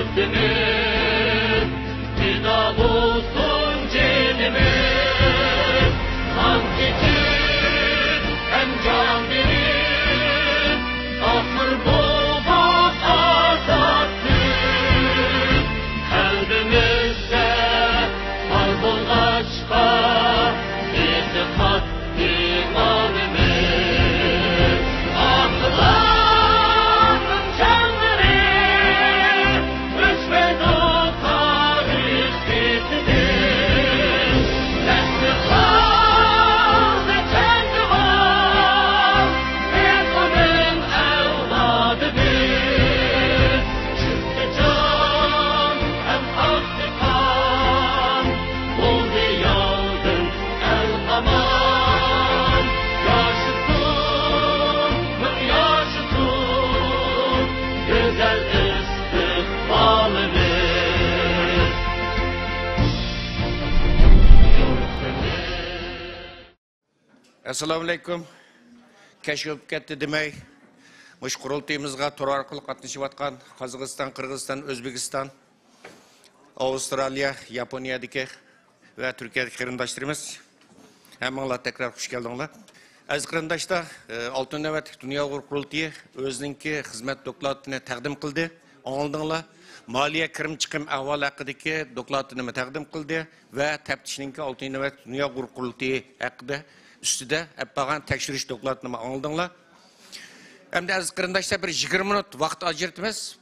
Dörtümüz fida olsun cenimiz. Hangi Türk hem can verir, ahır bulduk azatlık. Kalbimizde var bulgaçka itikat imanımız. Akılların canları rüşvet o tarih bitirir. Nesli kaldı kendi var, Efendim evladıdır. Çünkü can hem aktı kan, oldu yağdın el aman. Yaşasın, yaşasın, güzel istikbalimiz. Assalamu alaikum. Keşif ketdi demey. Muş qurultayımızga tur arqılı qatnashib atqan Qozog'iston, Qirg'iziston, O'zbekiston, Avstraliya, Yaponiyadagi va Turkiyadagi qarindoshlarimiz. Hammanglar tekrar xush keldinglar. Aziz qarindoshlar, 6 navbat Dunyo qurultayı o'zininki xizmat dokladini taqdim qildi. Oldinglar. Moliya kirim chiqim ahvoli haqidagi dokladini taqdim qildi va taftishninki 6 navbat Dunyo qurultayı haqida ustida yapılgan tekshirish dokladini oldinglar. Endi aziz qarindoshlar bir 20 minut vaqt ajratamiz.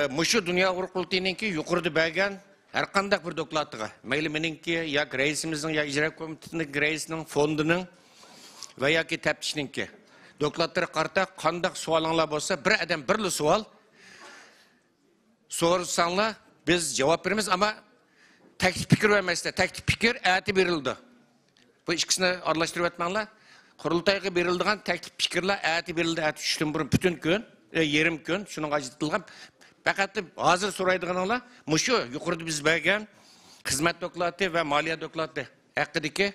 Mushu Dunyo qurultayiningki yuqorida bergan har qanday bir dokladiga, mayli meningki yoki raisimizning yoki ijro komitetining raisining fondining va yoki taftishninki dokladlari qarta qanday savolinglar bo'lsa, bir adam birli savol so'rasanglar biz javob beramiz, ammo taklif fikr emasda, taklif fikr ati berildi. Bu ikkisini aralashtirib o'tmanglar. Qurultayga berilgan taklif fikrlar ati berildi, ati 3 burun bütün kun, yerim kun shuning ajratilgan. Faqat hozir so'raydiganlar mushu yuqorida biz bergan xizmat doklati va moliya doklati haqidagi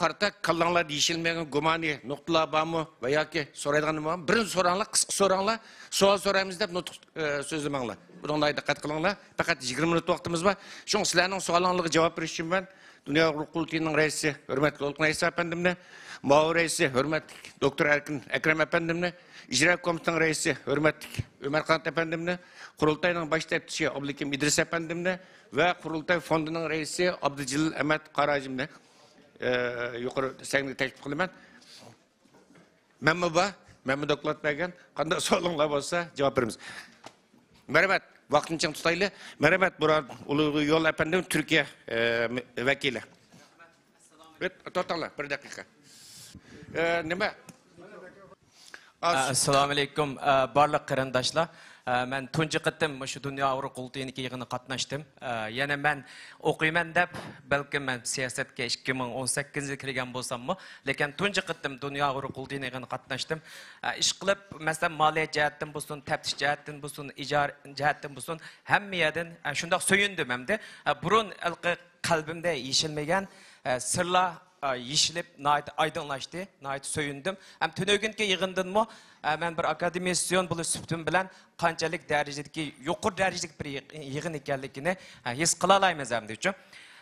qarta qallanglar deyishilmagan gumoni nuqtalar bormi va yoki so'raydiganim bormi? Birinchi so'ranglar, qisqa so'ranglar, savol so'raymiz deb nutq so'zlamanglar. Bunga diqqat qilinglar. Faqat 20 minut vaqtimiz bor. Shuning sizlarning savollariga javob berish uchun men Dunyo qurultayining raisi, hurmatli Olqin Aysa apandimni, Ma'mur raisi, hurmatli doktor Erkin Akram apandimni, ijro komitetining raisi, hurmatli Umarxon apandimni, qurultayning bosh taftishi Abdulikim Idris apandimni va qurultay fondining raisi Abdujilil Ahmad Qarajimni yuqori sangi taklif qilaman. Memma doklad bergan, qanday savolinglar bo'lsa javob beramiz. Merhamet, vaqtinchalik tutayli. Merhamet, Murad Ulug'u Yo'l apandim Türkiye vakili. Evet, to'xtanglar, bir daqiqa. Nima? Assalomu alaykum, barliq qarindoshlar. Men tunji qatim shu Dunyo qurultayiniki yig'inida qatnashdim. Yana men o'qiyman deb, balki men siyosatga 2018-yilda kirgan bo'lsam-mu, lekin tunji qatim Dunyo qurultayini yig'inida qatnashdim. Ish qilib, masalan, moliya jihatdan bo'lsin, taftish jihatdan bo'lsin, ijara jihatdan bo'lsin, hamma yerdan shundoq so'yindim hamda. Burun qalbimda yeshilmagan sirlar yeshilib, aydınlaştı, so'yindim. Ham tunögünki yig'indinmi, men bir akademisyen bo'lish suhbatim bilan qanchalik darajadagi, yuqori darajadagi bir yig'in ekanligini his qila olamiz hamda uchun.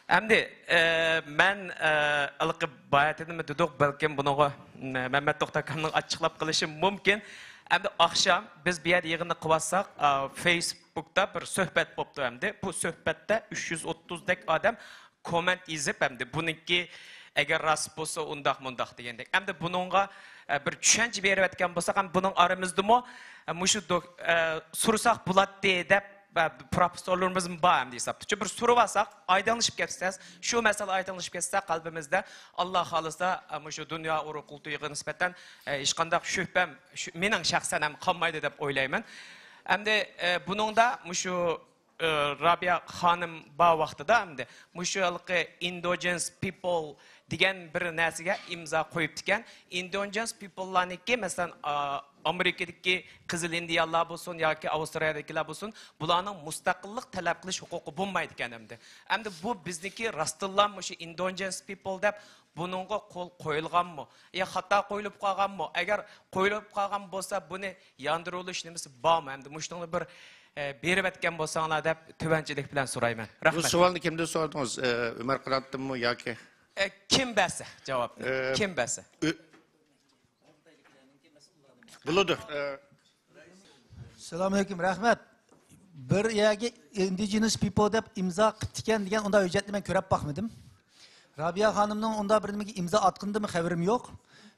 Hamda men ilqi bayatidimi dedik, balki buni Mehmet To'xtakamning ochiqlab qilishi mumkin. Hamda oqshom biz bu yerda yig'inni qilsak, Facebookda bir suhbat bo'ldi hamda. Bu suhbatda 330 dak odam komment yozib hamda buniki agar rost bo'lsa undaq degandek. Hamda buningga bir tushuncha berib o'tgan bo'lsak ham buning oramizdami mushu so'rasak bo'ladi deb professorlarimiz bor ham deyapti. Bir so'rab olsak, aydınlashib ketsa, shu masala aydınlashib ketsa qalbimizda Alloh xolisa mushu Dunyo qurultayiga nisbatan hech qanday shubham mening shaxsan ham qolmaydi deb o'ylayman. Hamda buningda mushu Rabia xonim bor vaqtida hamda mushu endogenous people degan bir narsaga imzo qo'yib ekan. Endogenous people'larniki masalan Amerikadagi qizil indiyalar bo'lsin yoki Avstraliyadagilar bo'lsin, bularning mustaqillik talab qilish huquqi bo'lmaydi ekan hamda. Hamda bu bizniki rastlanma shu endogenous people deb buningga qo'l qo'yilganmi? Xato qo'yilib qolganmi? Agar qo'yilib qolgan bo'lsa, buni yandirish nimasi bormi? Hamda mushunday bir berib etken bolsаңlar deb tövençilik bilen sorayman. Bu Rahmet. savolni kimdan so'radingiz? Umar Qanotdanmi yoki? Kim besi cevap? Kim besi? Buludur. Selamünaleyküm, rahmet. Bir yerga indigenous people deb imzo qilgan degan unda hujjatni men ko'rib bakmadım. Rabia Hanım'ның onda bir nimaga imzo atqindimi xabarim yo'q.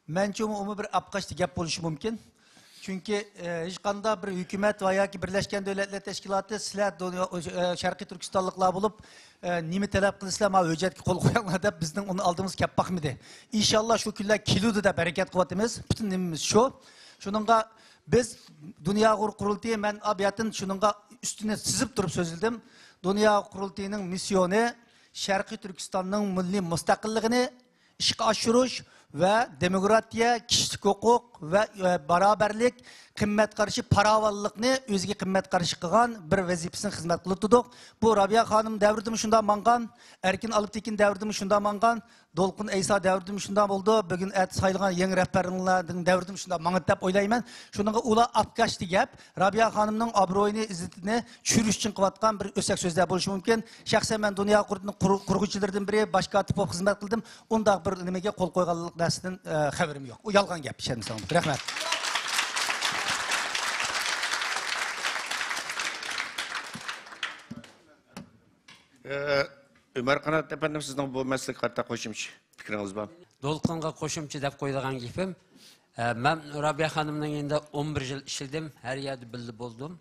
Mencha umi bir apqashli gap bo'lishi mumkin. Chunki hech qanday bir hukumat va yoki Birlashgan Davlatlar Tashkiloti sizlar Sharqiy Turkistonliklar bo'lib nima talab qilsizlar ma hujjatga qo'l qo'yinglar deb bizning uni oldimiz kelib bakmadi. Inshaalloh shu kunlar keludi deb harakat qilyapmiz. Butun nimamiz shu. Shuningga biz Dünya Qurultiyi men abiyatin shuningga üstüne sizib turib so'zildim. Dünya Qurultiyining missioni Sharqiy Turkistonning milliy mustaqilligini ishga oshirish ve demokratiya, kişilik hukuk ve beraberlik, qimmat qarshi paravallıqni o'ziga qimmat qarshi qilgan bir vazifasini xizmat qilib turdik. Bu Rabia Hanım davridimi shunda mangan, Erkin Aliptekin davridimi shunda mangan, Dolqun Eysa davridimi shunda bo'ldi. Bugun sayılgan yangi rahbarlarning davridimi shunda mangat deb o'ylayman. Shuningga ular apkashdi gap Rabia Hanımning obro'yini, izzatini tushirish uchun qilayotgan bir o'sak so'zlar bo'lishi mumkin. Shaxsan men Dunyo qurg'uvchilaridan biri boshqa atib xizmat qildim. Unda bir nimaga qo'l qo'yganlik narsadan xabarim yo'q. U yolg'on gap, ishonsangiz. Rahmat. Umar Qanot efendim sizning bu masalaga qarata qo'shimcha fikringiz bor? Dolqinga qo'shimcha deb qo'ydigan gapim. Men Rabia Hanımning endi 11 yil ishladim, har yerda bilib bo'ldim.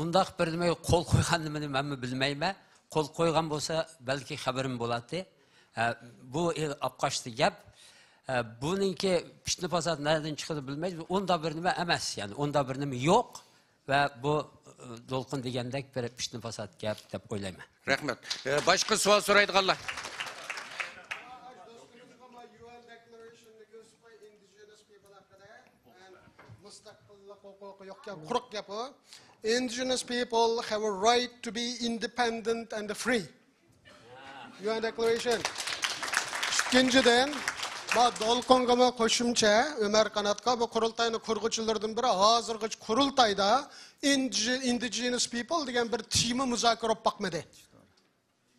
Undaq bir nima qo'l qo'yganimni men bilmayman. Qo'l qo'ygan bo'lsa, balki xabarim bo'ladi. Bu apqashdi gap. Buningki pishni fasad nereden chiqadi bilmaymiz. Unda bir nima emas, ya'ni unda bir nima yo'q va bu Dolqin degandek bir pishni fasad gap deb o'ylayman. Rahmat. Boshqa savol so'raydiganlar. Indigenous people have a right to be independent and free. UN Declaration. İkinciden, Dolqinga qo'shimcha Umar Qanotga bu qurultayni qurg'uvchilardan biri hozirgi qurultayda indigenous people degan bir temi muzokara olib bakmadı.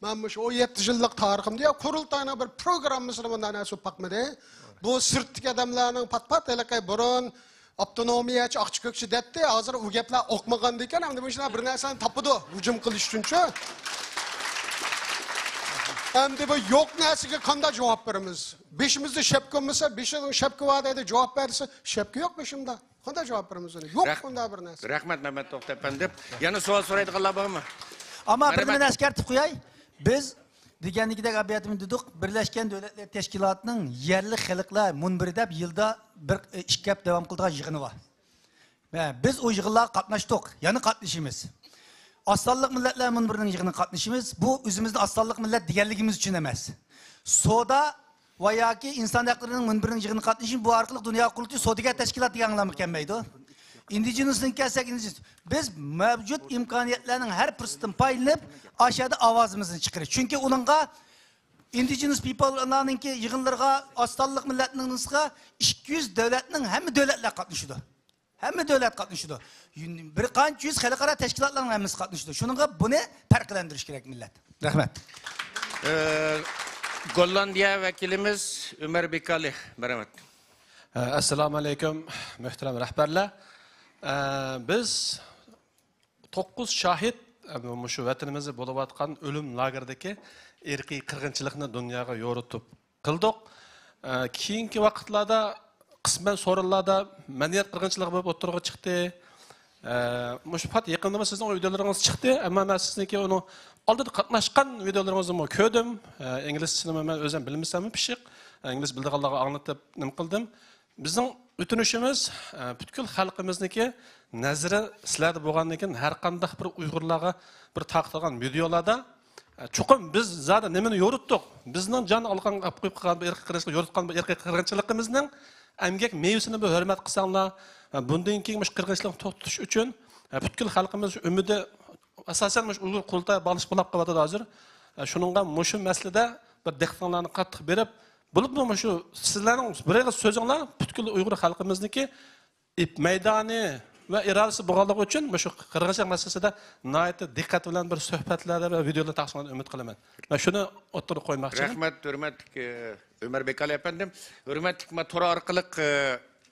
Ben şu 7 yıllık tariximda qurultayning bir programmasini bundan nasib bakmadı. Bu sirtdagi adamlarning pat-pat elakay burun avtonomiyachi oqchiqchi debdi. Hozir u gaplar o'qmagan ekan, hamda bu bir narsani topidi hujum qilish uchunchi. Hamda bu yo'q narsaga qanday javob beramiz? Beshimizda shapka bo'lsa, beshining shapka va'dada javob bersa, shapka yo'q beshimda. Qanday javob beramiz uni? Yo'q bunday bir narsa. Rahmat Mehmet To'xta efendim. Yana savol so'raydiganlar bormi? Ama bir nima eskartib qo'yay. Biz deganligidek abiyatim dedik, Birleşken Devletler Teşkilatı'nın yerli xalqlar munbiri deb yılda bir ish gap devam qiladigan yig'ini var. Biz o yig'inlarga qatnashdik, yana qatnashimiz. Aslanlık milletler munbirining yig'ini qatnashimiz, bu o'zimizni aslanlık millet deganligimiz uchun emas. Soda va yoki inson huquqlarining munbirining yig'ini qatnashimiz bu orqali Dunyo Qurultiyi Sodiga tashkilot degan anglab kelmaydi. Indigenous kelsak, biz mevcut imkoniyatlarning har fursatdan foydalanib, aşağıda avazimizni chiqarish. Chunki ularga indigenous people'larning yig'inlarga aslanlık milletning 200 davlatning hamma davlatlar qatnashadi. Hamma davlat qatnashadi. Bir qancha yuz xalqaro tashkilotlarning hammasi qatnashadi. Shuningga buni farqlantirish kerak millat. Rahmat. Gollandiya vakilimiz Ömer Bekali. Merhamet. Assalomu alaykum, muhtaram rahbarlar. Biz 9 shahid shu vatanimizda bo'layotgan o'lim lageridagi irqiy qirg'inchilikni dunyoga yo'ritib qildik. Keyingi vaqtlarda qisman so'rinlarda madaniyat qirg'inchiligi bo'lib o'tirg'i chiqdi. Mushfat yaqinda sizning videolaringiz chiqdi, ammo men sizniki uni oldida qatnashgan videolaringizni ko'rdim. Inglizchani men o'zim bilmasam pishiq, ingliz bildiganlarga anlatib nim qildim. Bizning o'tinishimiz butkul xalqimizniki nazari sizlarda bo'lgandan keyin har qanday bir Uyg'urlarga bir taqtirgan videolarda chuqur biz zada nimani yo'ritdik? Bizning jon olgan qo'yib qolgan bir irqiy yo'ritgan bir irqiy qirg'inchiligimizning emgak mevsini bir hurmat qilsanglar, bundan keyin mush qirg'inchilikni to'xtatish uchun butkul xalqimiz umidi asosan mush Uyg'ur qurultay balish bo'lib qoladi hozir. Shuningga mushu masalada bir dehqonlarni qattiq berib, bo'libmi shu sizlarning birga so'zinglar butkul Uyg'ur xalqimizniki ip maydoni va irodasi bo'lganligi uchun shu qirg'izcha masalasida nihoyatda diqqat bilan bir suhbatlarda va videolar taqdim qilishni umid qilaman. Men shuni o'tirib qo'ymoqchiman. Rahmat, hurmatli Ömer Bekali efendim. Hurmatli tora orqali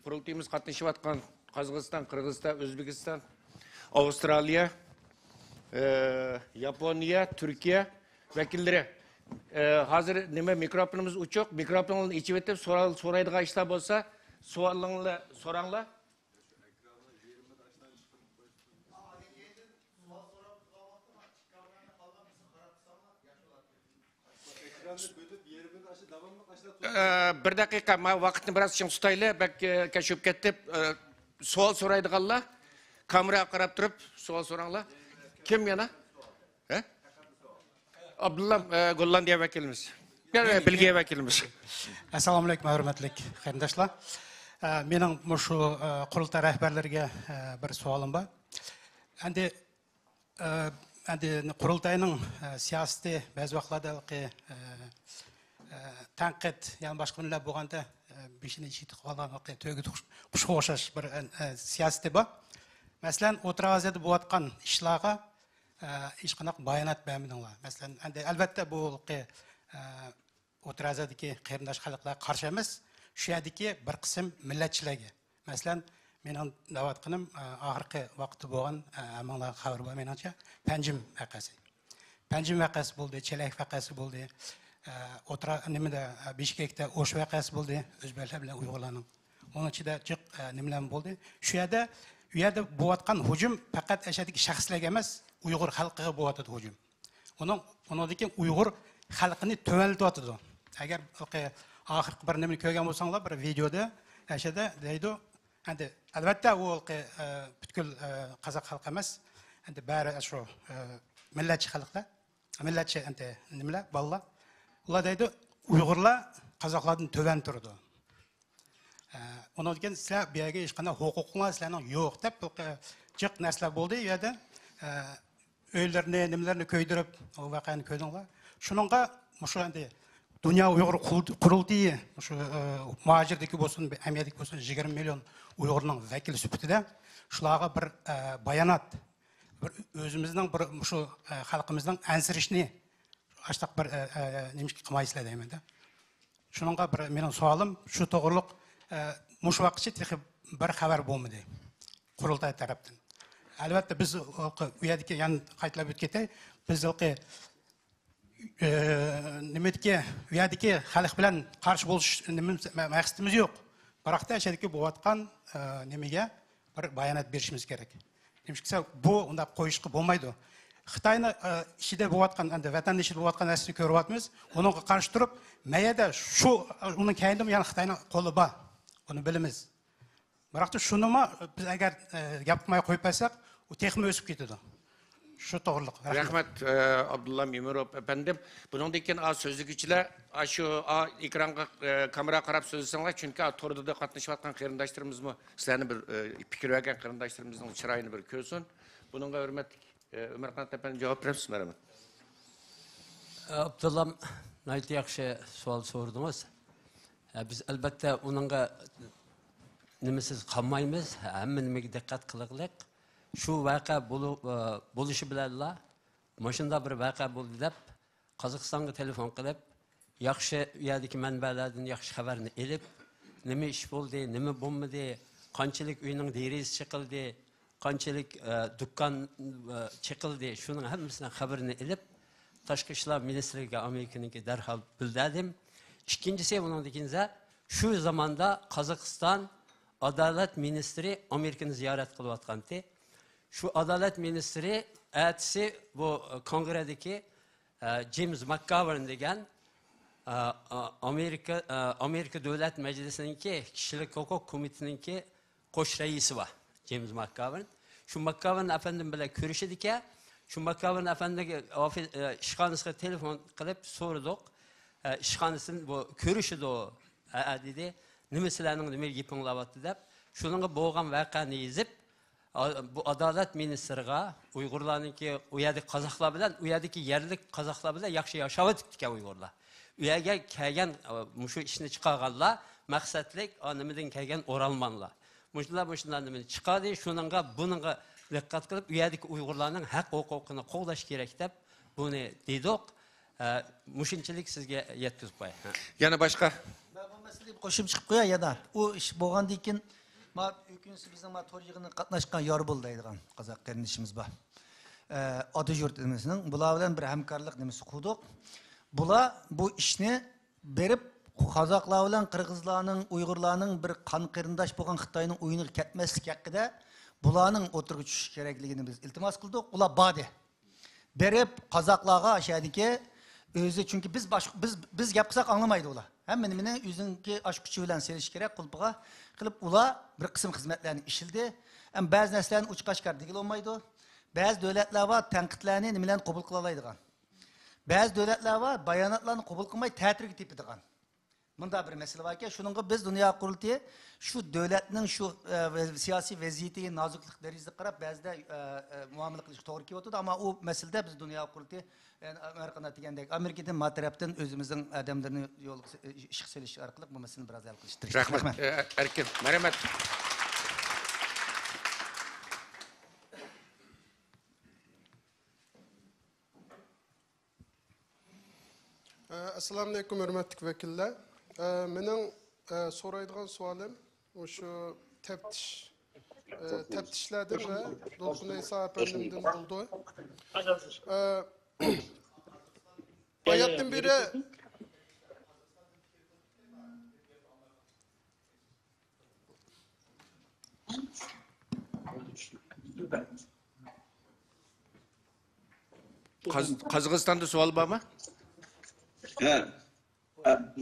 qurultayimiz qatnashayotgan Qozog'iston, Qirg'iziston, O'zbekiston, Avstraliya, Yaponiya, Turkiya vakillari. Hozir nima mikrofonimiz uchoq, mikrofonlarni ichib etib so'raydigan ishlar bo'lsa, savolinglar so'ranglar. Bir daqiqa, men vaqtni biroz ching tutayli, balki kashib ketib, savol so'raydiganlar kameraga qarab turib savol so'ranglar. Kim yana? Abdullah Gollandiya vakilimiz. Bilgiye vakilimiz. Assalomu alaykum, hurmatli qarindoshlar. Mening shu qurultay rahbarlariga bir savolim bor. Endi qurultayning siyosati ba'zi vaqtlarda tanqid, ya'ni boshqa kunlar bo'lganda beshini ichida qolgan to'yga qushga o'xshash bir siyosati bor. Masalan, O'rta Osiyoda bo'layotgan ishlarga hech qanaqa bayonot bermadinglar. Masalan, albatta bu O'rta Osiyodagi qarindosh xalqlar qarshi emas, shu yerdagi bir qism millatchilarga. Masalan, mening da'vatqinim oxirgi vaqtda bo'lgan amanglar xabar bor meningcha Panjim vaqasi. Panjim vaqasi bo'ldi, Chelak vaqasi bo'ldi. O'tra nimada Bishkekda O'sh vaqasi bo'ldi, o'zbeklar bilan Uyg'urlarning. Onun ichida jiq nimalar bo'ldi. Shu yerda bo'layotgan hujum faqat ashadagi shaxslarga emas, Uyg'ur xalqiga bo'layotdi hujum. Uningdagi Uyg'ur xalqini to'valtyapti. Agar oxirgi bir nimani ko'rgan bo'lsanglar, bir videoda ashada deydi, endi albatta u butkul qozoq xalqi emas, endi bari shu millatchi xalqlar, millatchi endi nimalar, bolalar. Ular deydi, Uyg'urlar qozoqlardan to'van turdi. Undan keyin sizlar bu yerga hech qanday huquqingiz sizlarning yo'q deb jiq narsalar bo'ldi u yerda. Uylarni, nimalarni ko'ydirib, o voqeani ko'rdinglar. Shuningga shu endi Dunyo Uyg'ur qurultiyi shu muhojirdagi bo'lsin, Amerikadagi bo'lsin 20 million Uyg'urning vakili sifatida shularga bir bayonot, bir o'zimizning bir shu xalqimizning ansirishni ashtaq bir nimishki qilmaysizlar deyman-da. Shuningga bir mening savolim shu to'g'riliq mush vaqtgacha bir xabar bo'lmadi qurultay tarafdan. Albatta biz u yerdagi yana qaytlab o'tib ketay, biz nimadagi u yerdagi xalq bilan qarshi bo'lish maqsadimiz yo'q. Biroqda ashadagi bo'layotgan nimaga bir bayonot berishimiz kerak. Nimishki bu unda qo'yishga bo'lmaydi. Xitoyning ishida bo'layotgan, endi vatanning ishida bo'layotgan narsani ko'ryapmiz. Uningga qarshi turib, mayada shu uning kayinda yana Xitoyning qo'li bor. Uni bilamiz. Biroqda shunimi biz agar gap qilmay qo'yib qo'ysak, u texmi o'sib ketadi. Shu to'g'riliq. Rahmat Abdullah Mimirov efendim. Buningdan keyin so'zlikchilar shu ekranga kamera qarab so'zlasanglar, chunki to'rda qatnashayotgan qarindoshlarimiz sizlarni bir fikr bergan qarindoshlarimizning chiroyini bir ko'rsin. Buningga hurmatli Ömer Qanat efendim javob berasiz, marhamat. Abdullah, nayt yaxshi savol so'radingiz. Biz albatta uningga nimasiz qolmaymiz, hamma nimaga diqqat qilaylik. Shu voqea bo'lishi bilanla mashunda bir voqea bo'ldi deb Qozog'istonga telefon qilib, yaxshi u yerdagi manbalardan yaxshi xabarni olib, nima ish bo'ldi, nima bo'lmadi, qanchalik uyning derazasi chiqildi, qanchalik dukkan chiqildi, shuning hammasidan xabarni olib, Tashqi ishlar ministrligiga Amerikaniki darhol bildirdim. Ikkinchisi buningda shu zamonda Qozog'iston Adalet ministri Amerikani ziyorat qilayotgandi. Shu Adalet ministri atisi bu kongredagi James McGovern degan Amerika Davlat Majlisiningki kishilik huquq qo'mitasiningki qo'sh raisi bor, James McGovern. Shu McGovern afandim bilan ko'rishdik-a, shu McGovern afandiga ishxonasiga telefon qilib so'radik. Ishxonasini bu ko'rishdi dedi. Nima sizlarning nima gapinglayapti deb, shuningga bo'lgan voqeani yozib, bu Adalet ministriga Uyg'urlarningki u yerda qozoqlar bilan, u yerdagi yerlik qozoqlar bilan yaxshi yashayotgan Uyg'urlar. U yerga kelgan shu ishni chiqarganlar maqsadlik nimadan kelgan o'ralmonlar. Muşunlar nimani chiqadi, buningga diqqat qilib, u yerdagi Uyg'urlarning haq huquqini qo'llash kerak deb buni dedik. Mushunchalik sizga yetkazib qo'yay. Yana boshqa? Ben bu meseleyi qo'shib chiqib qo'yay yana. U ish bo'lgandan keyin ökünüsü bizning to'y yig'inida qatnashgan Yorbul deydigan qozoq qarindishimiz bor. Adı yurtimizning bular bilan bir hamkorlik nimasi qurdik. Bular bu ishni berib qozoqlar bilan qirg'izlarning, uyg'urlarning bir qon qarindosh bo'lgan Xitoyning o'yiniga ketmaslik haqida bularning o'tirga tushish kerakligini biz iltimos qildik. Ular badi. Berib qozoqlarga ashadiki o'zi chunki biz gap qilsak anglamaydi ular. Hammaning o'ziniki ash kuchi bilan selish kerak qulpiga qilib ular bir qism xizmatlarni ishildi. Ham ba'zi narsalarni uch-qashqar degil olmaydi. Ba'zi davlatlar bor tanqidlarni nima bilan qabul qila oladigan. Ba'zi davlatlar bor bayonotlarni qabul qilmay ta'tirga tepadigan. Bunda bir mesele var ki, şununla biz dünya kurultuyu şu devletinin şu siyasi vaziyeti naziklik derecesinde qarab bazıda muamele kılış doğru ki oturdu ama o meselede biz dünya kurultuyu Amerika'da degandek Amerika'dan mataraptan özümüzün adamlarını yol iş seliş arkalık bu meseleni biraz el kılıştırırız. Rahmet. Erkin. Merhamet. Assalamu alaikum hürmetli vekiller. Mening so'raydigan savolim o'sha taftishlardan va Dolqin Iso apandimdan bo'ldi. Bayatdan beri Qozog'istonda savol bormi?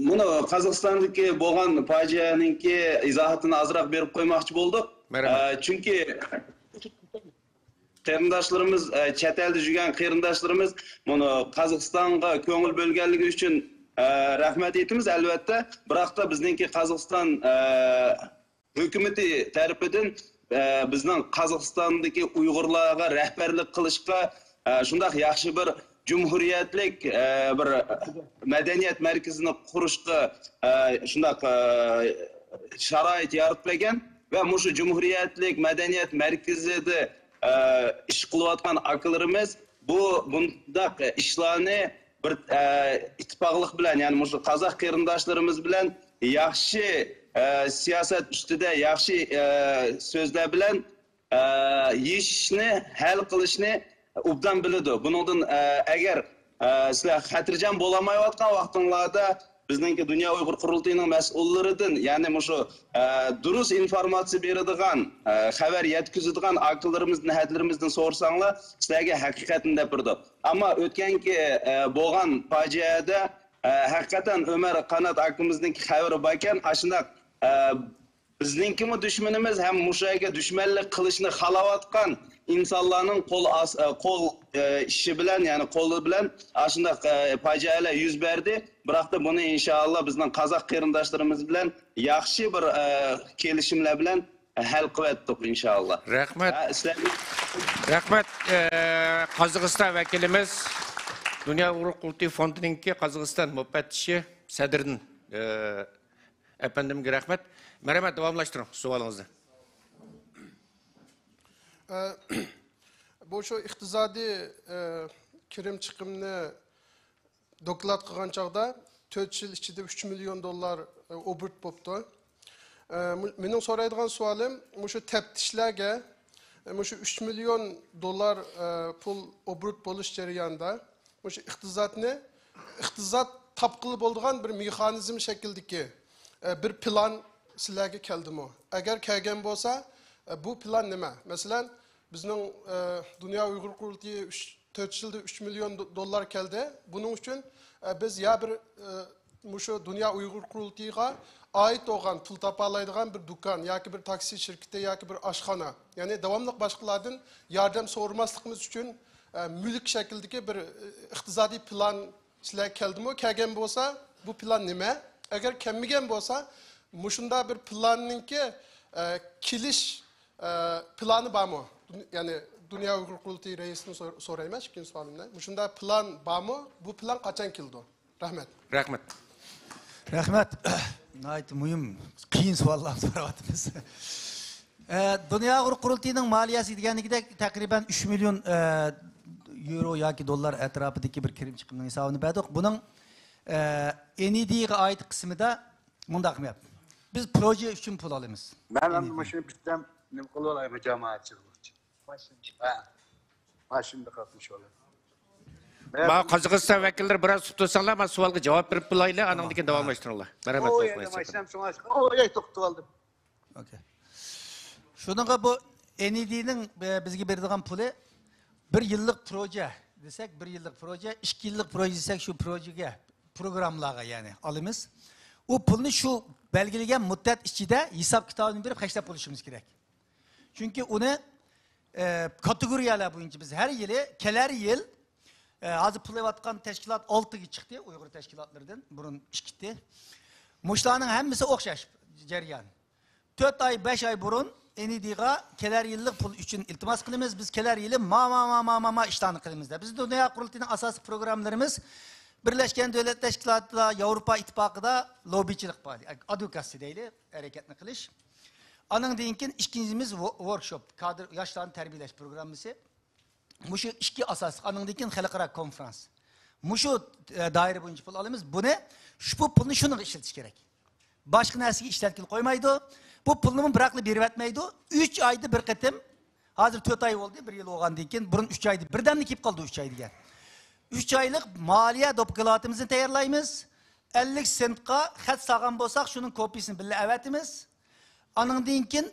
Buni Qozog'istondagi bo'lgan fojianinki izohatini azroq berib qo'ymoqchi bo'ldik. Chunki qarindoshlarimiz, chet elda yurgan qarindoshlarimiz buni Qozog'istonga ko'ngil bo'lganligi uchun rahmat aytamiz albatta. Biroq da bizningki Qozog'iston hukumati tarafidan bizning Qozog'istondagi Uyg'urlarga rahbarlik qilishga shunday yaxshi bir Cumhuriyetlik bir medeniyet merkezini kuruşka şundak şarait yaratmagan ve muşu Cumhuriyetlik medeniyet merkezi de iş kılıvatkan akıllarımız bunda işlerini bir ittifaklık bilen yani muşu Kazak kırındaşlarımız bilen yaxşı siyaset üstüde yaxşı sözler bilen işini hal kılışını obdan biladi. Bundan agar sizlar xotirjam bo'lamayotgan vaqtinglarda bizningki Dunyo Uyg'ur qurultayining mas'ullaridan, ya'ni mushu durust informatsiya beradigan, xabar yetkazadigan aqllarimizdan, hadlarimizdan so'rasanglar, sizlarga haqiqatni deb turdi. Ammo o'tganki bo'lgan fojiada haqiqatan Ömer Qanat akamizningki xabari bor ekan, ashunday bizninkimi dushmanimiz ham mushaga dushmanlik qilishni xohlayotgan insanların kol işi bilen yani kolu bilen aslında facialar yüz verdi. Bıraktı bunu inşallah bizden Kazak kırındaşlarımız bilen yaxşı bir kelişimler bilen hal kıvettik inşallah. Rahmet. Rahmet. Qozog'iston vakilimiz Dünya Uyg'ur Qurultiyi Fondininki Qozog'iston müfettişi Sadr'ın efendimge rahmet. Merhamet devamlaştırın sualınızı. Bu şu iqtisodiy kirim chiqimni doklad qilgan chog'da 4 yil ichida 3 million dollar obert bo'libdi. Mening so'raydigan savolim shu taftishlarga shu 3 million dollar pul obert bo'lish jarayonida shu iqtisod topqili bo'lgan bir mexanizm shaklidagi bir plan sizlarga keldimi? Agar kelgan bo'lsa bu plan nima? Mesela bizning Dünya Uyg'ur Qurultiyi 4 yilda 3 million dollar keldi. Bunun için biz ya bir şu Dünya Uyg'ur Qurultiyiga ait olgan pul topalaydigan bir dükkan yoki bir taksi şirketi yoki bir oshxona, ya'ni davomli boshqalardan yordam so'ramasligimiz uchun mulk shaklidagi bir iqtisodiy plan sizlar keldimi? Kelgan bo'lsa, bu plan nima? Agar kelmagan bo'lsa, mushunda bir planninki kilish planı var mı? Yani Dünya Uyg'ur Qurultiyi reisini so'rayman, ikkinchi savolimda. Shunda plan bormi? Bu plan qachon keldi? Rahmat. Rahmat. Rahmat. Nayt mühim, qiyin savollar so'rayapmiz. Dünya Uğur Kurultayı'nın maliyesi deganligidek takriben 3 milyon euro yoki dollar etrafidagi bir kirim chiqimning hisobini berdik. Buning NED'ga ait qismida mundaq qilyapti. Biz proje uchun pul olamiz. Ben anladım şimdi bizden ne kolu olayım cemaatçılık için. Başında katmış olayım. Ma Qozog'iston vakillari biroz sut bo'lsanglar, men savolga javob berib qo'yaylik, andan keyin davomlashtiringlar. Rahmat. O yerden başlayalım sonra. O yer toktu aldım. Okay. Şununla bu NED'nin bizge berdiğin pulu bir yıllık proje desek, bir yıllık proje, 2 yıllık proje desek şu projeye, programlarga yani alımız. O pulunu şu belgilenen müddet içinde hesap kitabını verip heşlep oluşumuz gerek. Çünkü onu kategoriyalar boyunca biz her yılı, keler yıl hazır pul evatkan teşkilat 6 çıktı, Uygur teşkilatlarından, bunun çıktı. Muşlarının hemisi okşaş ceryan. 4 ay, 5 ay burun NED'ga keler yıllık pul için iltimas kılımız. Biz keler yılı ma iştahını kılımızda. Biz Dünya Kurultayı'nın asas programlarımız Birleşken Devlet Teşkilatı'da, Avrupa İttifakı'da lobiçilik var. Advokasi değil, hareketini kılış. Anın deyinkin ikincimiz workshop, kadr yaşlarını terbiyeleş programımızı. Muşu iki asas, anın deyinkin halkara konferans. Muşu daire boyunca pul alımız. Bu ne? Şu pulunu şunu işletiş gerek. Başka nersigi işletkili koymaydı. Bu pulunu bıraklı bir etmeydi. 3 ayda bir kıtım. Hazır 4 ay oldu, bir yıl olgan deyken. Burun 3 ayda. Birden kip kaldı 3 ay diyen. 3 aylık maliye dokulatımızı tayarlayımız. 50 sentka xat sağan bolsak şunun kopyasını bile evetimiz. Anın deyinken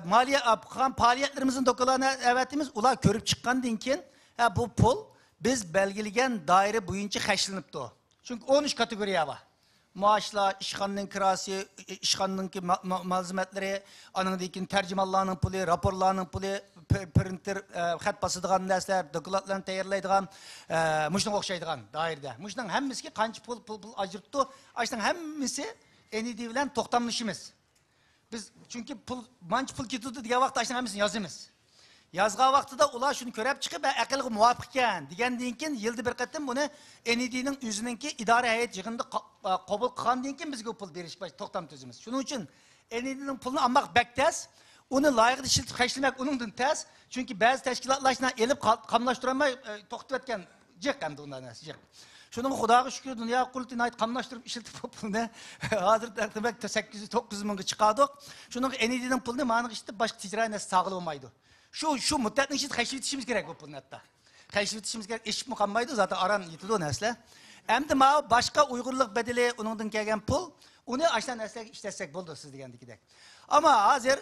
maliye yapılan faaliyetlerimizin dokularına evetimiz. Ula körüp çıkan deyinken bu pul biz belgilegen daire boyunca xeşlenipti o. Çünkü 13 kategoriye var. Maaşla, işhanın kirası, işhanın malzemeleri, anındaki tercümanlarının pulu, raporlarının pulu, printer, xat basıdığan dersler, dokulatlarını tayarlaydıgan, muşdan okşaydıgan dairede. Muşdan hemmisi ki kanç pul acırttı. Açtan hemmisi NED bilen toktamlaşımız. Biz çünkü manç pul kitudu diye vakti açtan hemmisini yazımız. Yazga vaxtıda ular şunu körep çıkıp akıllı muvafıkken diyen deyinken yılda bir katım bunu NED'nin yüzününki idare heyet yığında kabul kılan deyinken bizge pul veriş baş toktam tözümüz. Şunun için NED'nin pulunu almak bektes, onu layıklı işletip kaçırmak onundan tez. Çünkü bazı teşkilatlaşına elip kamlaştıramay toktu etken cek hem de ondan cek. Şunun Xudoga şükür Dünya Kurultayı'na ait kamlaştırıp işletip pulunu hazır demek 800-900 mingga çıkardık. Şunun NED'nin pulunu manık işletip başka ticari nesli sağlı olmaydı. Şu müddetin için keşfetişimiz gerek bu pulunu hatta. Keşfetişimiz gerek. İş mi kalmaydı zaten aran yitidu o nesle. Hem de başka Uygurluk bedeli onundan gelgen pul, onu açtan nesle işletsek buldu siz diyendikidek. Ama hazır,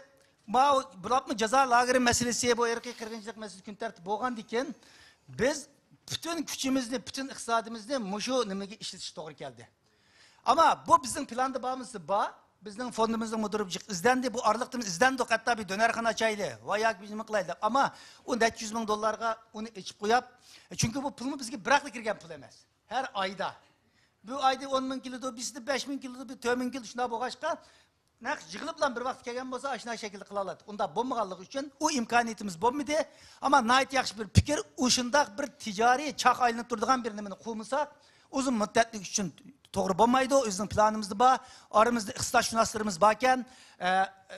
bu ceza lageri meselesi, bu erkek kırgıncılık meselesi gün tertip boğan diken, biz bütün gücümüzle, bütün iktisadımızla muşu nemege işletiş doğru geldi. Ama bu bizim planda bağımızda bizden fondumuzun müdürü izlendi. Bu aralıkta izlendi. Hatta bir dönerhane açaydı. Vayak bizim kılaydı. Ama o 400 bin dolarga onu içip koyap. Çünkü bu pulmu bizge bıraklı girgen pul emez. Her ayda. Bu ayda 10 bin kilodu, bizde 5 bin kilodu, bir 4 bin kilodu şuna boğaşka. Jığılıp lan bir vakit gelgen bolsa aşina şekilde kılalat. Onda bombagallık için o imkaniyetimiz bombidi. Ama nait yakış bir fikir, uşundak bir ticari çak aylanıp durduğun bir nemini kurmuşsak, uzun müddetlik için doğru bulmaydı. O yüzden planımızda var. Aramızda istasyonlarımız varken,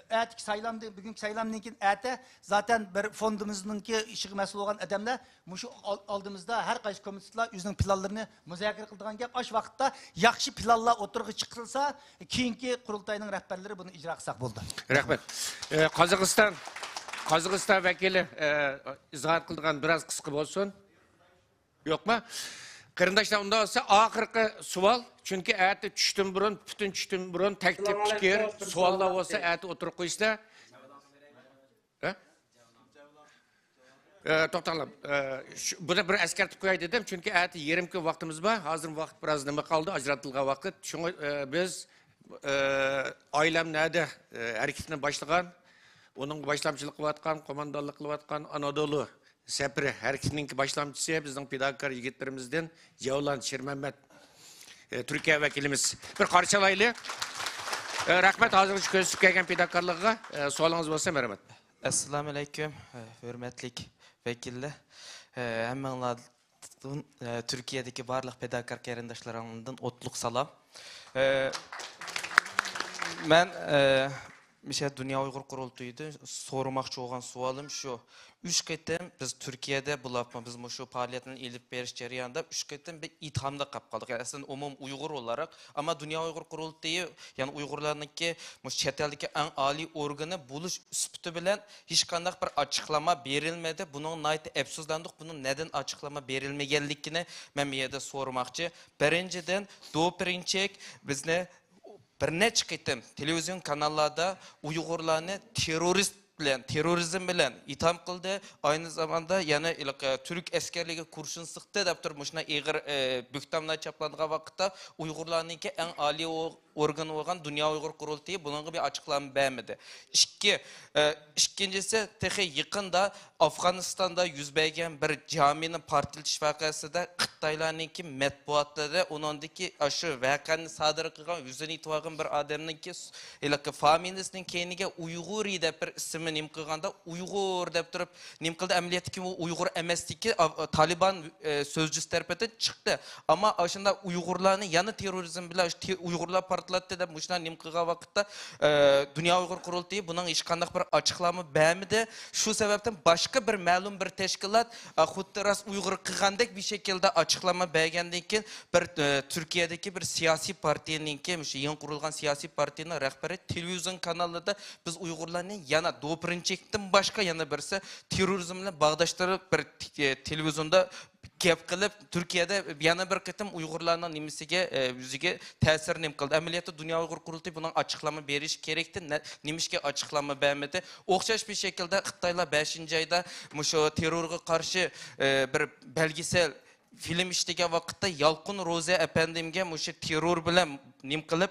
etik sayılamdı, bugünkü sayılamdaki ete zaten bir fondumuzdaki işi mesul olan adamlar, şu aldığımızda her kayısı komitesiler yüzünün planlarını müzakere kıldığın gibi aş vakitte yakşı planlar oturuğa çıkılsa, keyinki kurultayının rehberleri bunu icra kısak buldu. Rahmet. Qozog'iston vakili izohat qilgan biraz qisqa bo'lsin. Yo'qmi? Qarindoshlar, unda olsa oxirgi savol, chunki ati tushdim burun, butun tushdim burun taklif fikr, savollar bo'lsa ati o'tirib qo'yishlar. To'xtanglar. Buni bir eskartib qo'yay dedim, chunki ati yarim kun vaqtimiz bor. Hozir vaqt biroz nima qoldi, ajratilgan vaqt. Shunga biz oilam nada harakatini boshlagan, onun başlamçılık qilayotgan, qo'mondonlik qilayotgan Anadolu Sepri hareketining başlamchisi bizning pedagoglar yigitlarimizdan Javlan Shermamat Türkiye vakilimiz. Bir qarşılaylı. Rahmet hozir ko'rsatib kelgan pedagoglarga savolingiz bo'lsa marhamat. Assalomu alaykum, hurmatli vakillar. Hammanglardan Türkiye'deki barliq pedagog qarindoshlarimdan o'tliq salom. Men Mesela Dünya Uygur Kurultayı'da sormakçı olan sualım şu. 3 ketem biz Türkiye'de bulapma biz şu faaliyetin elip beriş jarayonida 3 ketem bir ithamda kap kaldık. Yani aslında umum Uygur olarak ama Dünya Uygur Kurultayı yani Uygurlarnınki chet eldeki en ali organı buluş süpütü bilen hiç qanday bir açıklama berilmedi. Bunun naytı epsizlandık. Bunun neden açıklama berilmegenligini men bu yerda sormakçı. Birinciden dopirinchek bizni bir neçe qitim televizyon kanallarda Uygurlarni terrorizm bilen itham qildi. Aynı zamanda yana Türk askerligi kurşun sıktı deb turib mushuna ig'ir büktamlar chaplangan vaqtda Uygurlarniki en ali organ olan Dünya Uygur Kurultayı bunun bir açıklama vermedi. İkincisi tehi yaqında Afganistan'da yüz bergen bir caminin partiltish vaqasida Xitoylarniki matbuotlarda unindagi aşı vaqani sodir qilgan yuzini itibog'in bir odamniki familiyasining keyiniga Uyg'uri deb bir ismini nim qilganda Uyg'ur deb turib nim qildi amaliyotki u Uyg'ur emasligi Taliban sözcüsü tarafidan chiqdi. Ama aşında Uyg'urlarni yana terrorizm bilan Uyg'urlar partilatdi deb mushuna nim qilgan vaqtda Dünya Uygur Kurultayı bunun hech qanday bir açıklama bermedi. Şu sebepten başka bir ma'lum bir teşkilat xuddi ras Uyg'ur qilgandek bir şekilde açıklama bergandan keyin bir Türkiye'deki bir siyasi partininki yeni kurulgan siyasi partinin rahbari televizyon kanalında biz Uyg'urlarni yana dopirinchekdan başka yana birisi terrorizm bilan bağdaştırıp bir televizyonda gap qilib Türkiye'de yana bir qitim Uyg'urlarning nimasiga yuziga ta'sir nim qildi. Amaliyotda Dünya Uygur Kurultayı bunun açıklama berish kerakdi. Nimishga açıklama bermedi. O'xshash bir şekilde Xitoylar 5. ayda şu terörga qarshi bir belgesel film işlegen vaqtda Yalqın Ro'za efendimga mushu terror bilan nim qilib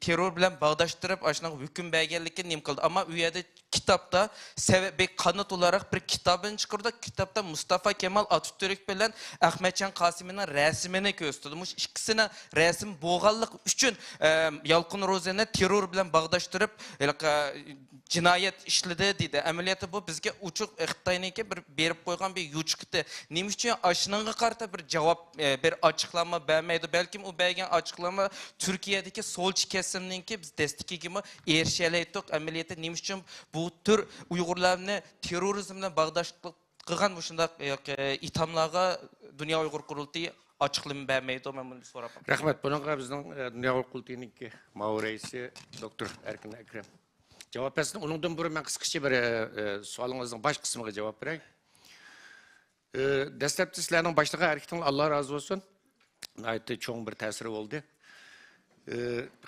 terror bilan bağdaştırıp aşına hüküm berganlikni nim qildi. Ama u yerda kitapta sebep kanıt olarak bir kitabını çıkardı. Kitapta Mustafa Kemal Atatürk bilen Ahmetcan Kasimi'nin resmini göstermiş. İkisine resim boğallık üçün Yalqın Ro'zani terror bilen bağdaştırıp cinayet işledi dedi. Ameliyatı bu bizge uçuk Xitoyniki bir berip koygan bir yuçuktu. Neymiş için aşınınğa karta bir cevap bir açıklama bermeydi. Belki o bergen açıklama Türkiye'deki solçu kesimninki biz destek gibi erişeleydik. Ameliyatı neymiş için bu tür Uygurlarni terrorizmle bağdaşlık qilgan mushunda ithamlarga Dünya Uygur Kurultayı açıklama bermeydi. Men buni so'rab. Rahmat. Bunga bizning Dünya Uygur Kurultayıniki ma'mur raisi Dr. Erkin Akrem cevap versin. Onundan biri men qisqacha bir sualingizning bosh qismiga javob beray. Dastlabki sizlarning boshlig'i harakatning Alloh razı olsun. Aytdi cho'ng bir ta'siri bo'ldi.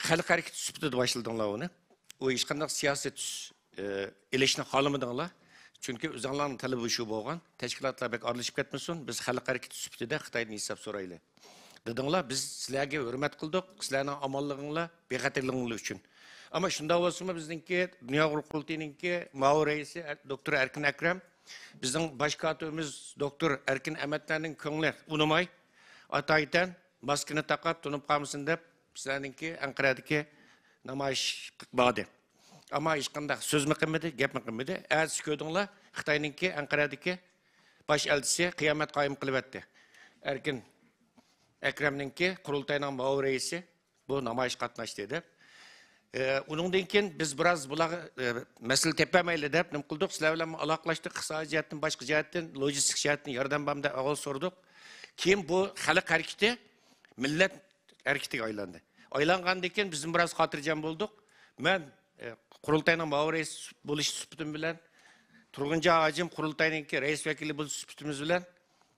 Xalq harakati sifatida boshladinglar uni. O hech qanday siyoset ilishni xohlamadinglar. Chunki o'zinglarning talabi shu bo'lgan. Tashkilotlar bek aralashib ketmasin. Biz xalq harakati sifatida Xitoydan hisob so'raylik. Dedinglar, biz sizlarga hurmat qildik. Sizlarning omonliginglar, bexatarliginglar uchun. Ama shunda bo'lsa bizningki Dünya Uygur Kurultayıniki ma'mur raisi Dr. Erkin Akrem bizning bosh katibimiz Dr. Erkin Ahmetlarning ko'ngli unamay ataydan maskani taqab tunib qolmasin deb sizlarningki Anqaradagi namoyish qildi. Ama hech qanday so'zmi qilmadi, gapmi qilmadi. Siz ko'rdinglar, Xitoyninki Anqaradagi bosh elchisi qiyomat qoyim qilyapti. Erkin Akremninki qurultayning ma'mur raisi bu namoyish qatnashdi deb. Onundan keyin biz biraz bular mesele tepemeyle deb nim qildik. Sizlar bilan aloqalashdik. Iqtisodiy jihatdan, boshqa jihatdan, logistik jihatdan yordam bermda avval so'rdik. Keyin bu xalq harakati millat harakatiga aylandi. Aylangandan keyin biz biraz xotirjam bo'ldik. Men qurultayning ma'mur raisi bo'lish sifatim bilan Turg'unjon Hajim qurultayninki rais vakili bo'lish sifatimiz bilan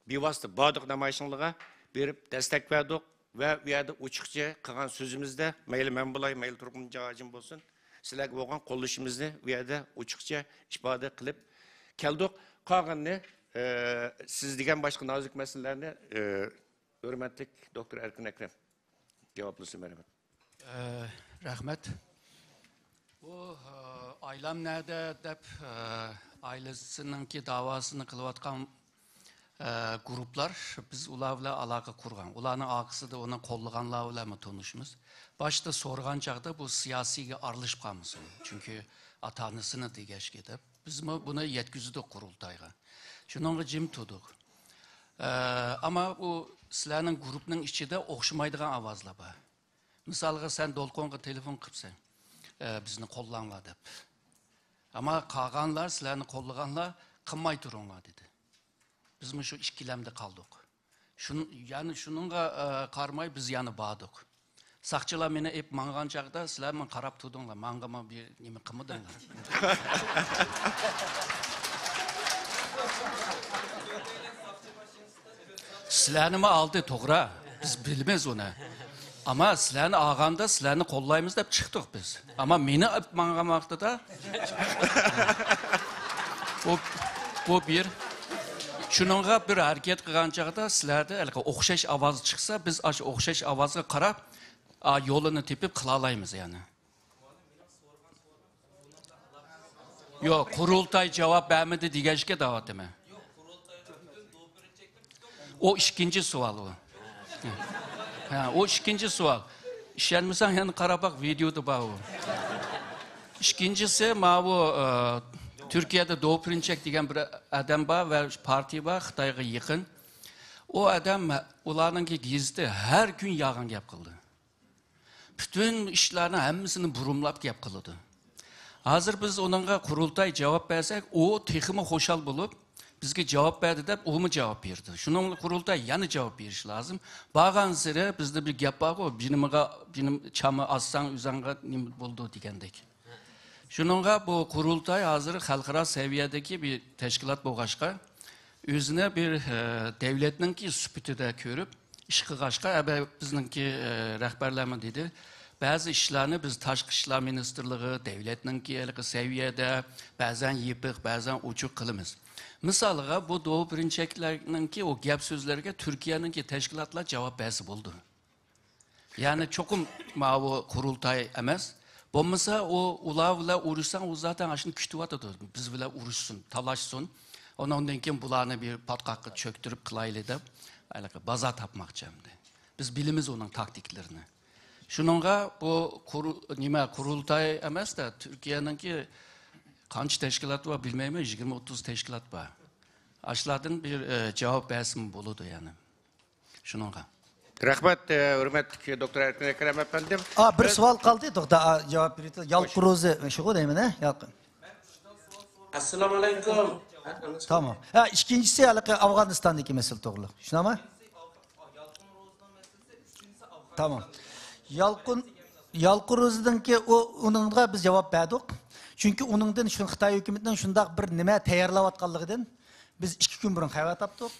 bevosita bodiq namoyishlarga berib destek verdik. Ve bu yerda ochiqcha qilgan so'zimizda mayli men bo'lay, mayli Turg'unjon Hajim bo'lsin, sizlarga bo'lgan qo'llashimizni bu yerda ochiqcha ifoda qilib keldik. Qolganini siz degan boshqa nozik masalalarni hurmatli Dr. Erkin Akrem javoblasin. Merhamet. Rahmat. Bu aylam nerede deb ailesininki davasını kılıvatkan gruplar biz ularla alaka kurgan. Ularning aqısıda onu kollaganlarla mı tanışmız? Başta sorgan çağda bu siyasiga aralışıp kalmasın. Çünkü atanısını digeş gidip biz bunu yetkizdik kurultayga. Şununla jim tutuk. Ama bu sizlerning grupning içinde okşamaydigan avazlar var. Misalga sen Dolqonga telefon qilsan. bizni qo'llanglar deb. Ammo qolganlar sizlarni qo'llaganlar qilmay turinglar dedi. Biz shu ikkilamda qoldik. Ya'ni shuningga qarmay biz yana bordik. Saqchilar meni ep mangan chaqda sizlar men qarab turdinglar, mangama bir nima qilmadinglar. Sizlarni oldi to'g'ri, biz bilmaymiz uni. Ama sizlarni olganda sizlarni qo'llaymiz deb chiqdik biz. Ama meni ep mangamoqda bu bir shuningga bir harakat qilgan chaqda sizlarda o'xshash ovoz chiqsa, biz shu o'xshash ovozga qarab yo'lini tepib qila olamiz yani. Yo'q, qurultay javob bermadi degashga da'vatimi? O ikinci savol o. Ha, o ikinci savol. İşlenmisan yani qarabaq videoda bor o. İkincisi ma bu Türkiye'de Doğu Perinçek degan bir adam var ve parti var, Xitoyga yaqin. O adam ularninki gizli her gün yağan gap qildi. Bütün işlerini hammasini burumlab gap qildi. Hazır biz onunla qurultay javob bersak, o texmi xo'shal bo'lib, bizga javob berdi deb, o mu javob berdi. Shuningla qurultay yana javob berish lazım. Bag'an sira bizda bir gap bor, benim chami assang uzanga nima bo'ldi degandek. Shuningga bu qurultay hozir xalqaro seviyadagi bir tashkilot bo'lg'ashqa, o'zini bir davlatninki sifatida ko'rib, ish qilg'ashqa, bizningki rahbarlarimiz dedi, ba'zi ishlarni biz tashqi ishlar ministrligi, davlatninki seviyada ba'zan yepiq, ba'zan ochiq qilamiz. Misaliga bu Doğu Perinçeklarninki o gap so'zlarga Turkiyaninki tashkilotlar javob bersa bo'ldi. Ya'ni cho'qim bu qurultay emas. Bo'lmasa ular bilan urushsan, u zaten ashuni kutyapti. Biz bilan urushsin, talashsin. Ondan keyin bularni bir patqoqqa cho'ktirib qilaylik deb, baza topmoqchimdi. Biz bilamiz uning taktiklarini. Shuningga bu qurultay emas-da, Turkiyaninki qancha tashkilot var bilmayman, 20-30 tashkilot var. Ashlardan bir javob bersin bo'ladi yani. Shuningga. Rahmat, hurmatli doktor Erkin Ekrem efendim. Bir savol qoldi, to'xta, javob berdi. Yalqin o'zi shu deyman, Yalqin. Assalomu alaykum. Tamam. İkincisi Afganistan'daki mesele to'g'ri. Shunami? Tamam. Yalqin o'zidanki onunga biz javob berdik. Çünkü onundan şu Xitoy hukumatining shunday bir nima tayyorlayotganligidan biz 2 kun burun xabar topdik.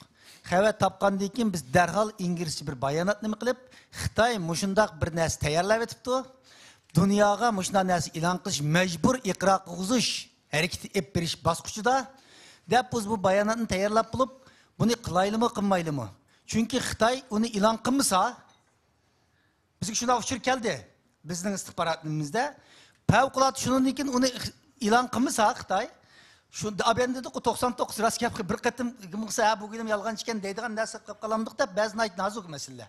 Xabar topgandan keyin biz darhol inglizcha bir bayonot nima qilib, Xitoy mushundaq bir narsa tayyorlab etibdi. Dunyoga mushundaq narsa e'lon qilish, majbur iqro qilish harakati olib berish bosqichida deb biz bu bayonotni tayyorlab bo'lib, buni qilaylimi, qilmaylimi? Chunki Xitoy uni e'lon qilmasa, bizga shunday uchur keldi. Bizning istixbarotimizda favqulodda shundan keyin uni e'lon qilmasa Xitoy, şu abende de 99 rast gap bir qatim qilsa, bu gidim yolg'on ekan deydigan narsa qilib qolamdik deb ba'zi nazoq masala.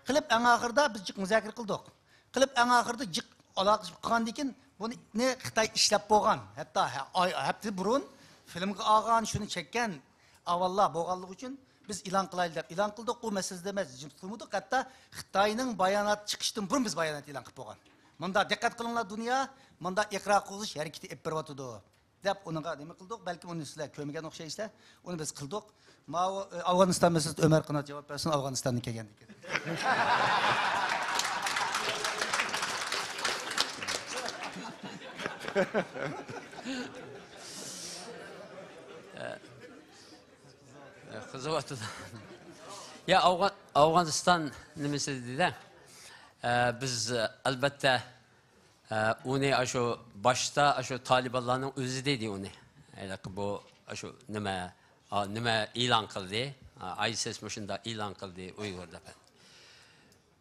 Qilib eng oxirida biz jiq muzokara qildik. Qilib eng oxirida jiq aloqa qilgandan keyin buni Xitoy ishlab bo'lgan. Hatto hafta burun filmga olgan, shuni chekkan avvallar bo'lganligi uchun biz e'lon qilaylik deb e'lon qildik. U masalada emas, jimtumudik. Hatto Xitoyning bayonot chiqishdan burun biz bayonot e'lon qilib bo'lgan. Bunda diqqat qilinglar, dunyo bunda iqro qilish harakati olib beryapti deb onunga nima qildik? Balki uni sizlar ko'rmagan o'xshaysizlar. Uni biz qildik. Ma'u Afg'oniston masalasi Ömer Qanot javob bersin, Afg'onistondan kelgandik. Qiziqadi. Ya Afg'oniston nimasi dedi? Biz albatta uni shu boshda shu Talibanlarning o'zi dedi uni. Bu shu nima e'lon qildi? ISIS shunda e'lon qildi Uyg'urda.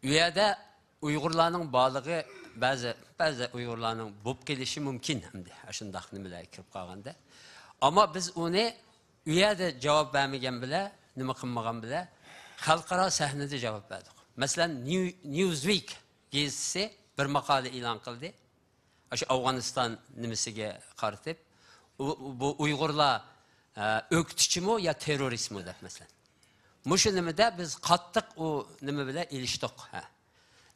U yerda Uyg'urlarning borligi ba'zi Uyg'urlarning bo'lib kelishi mumkin hamda shundaq nimalar kirib qolganda. Ammo biz uni u yerda javob bermagan bilan, nima qilmagan bilan xalqaro sahnada javob berdik. Masalan, Newsweek gezisi bir maqola e'lon qildi. Shu Afg'oniston nimasiga qaratib, bu Uyg'urlar o'qituvchimi yo terroristmi deb masalan. Mushu nimada biz qattiq u nima bilan ilishdik.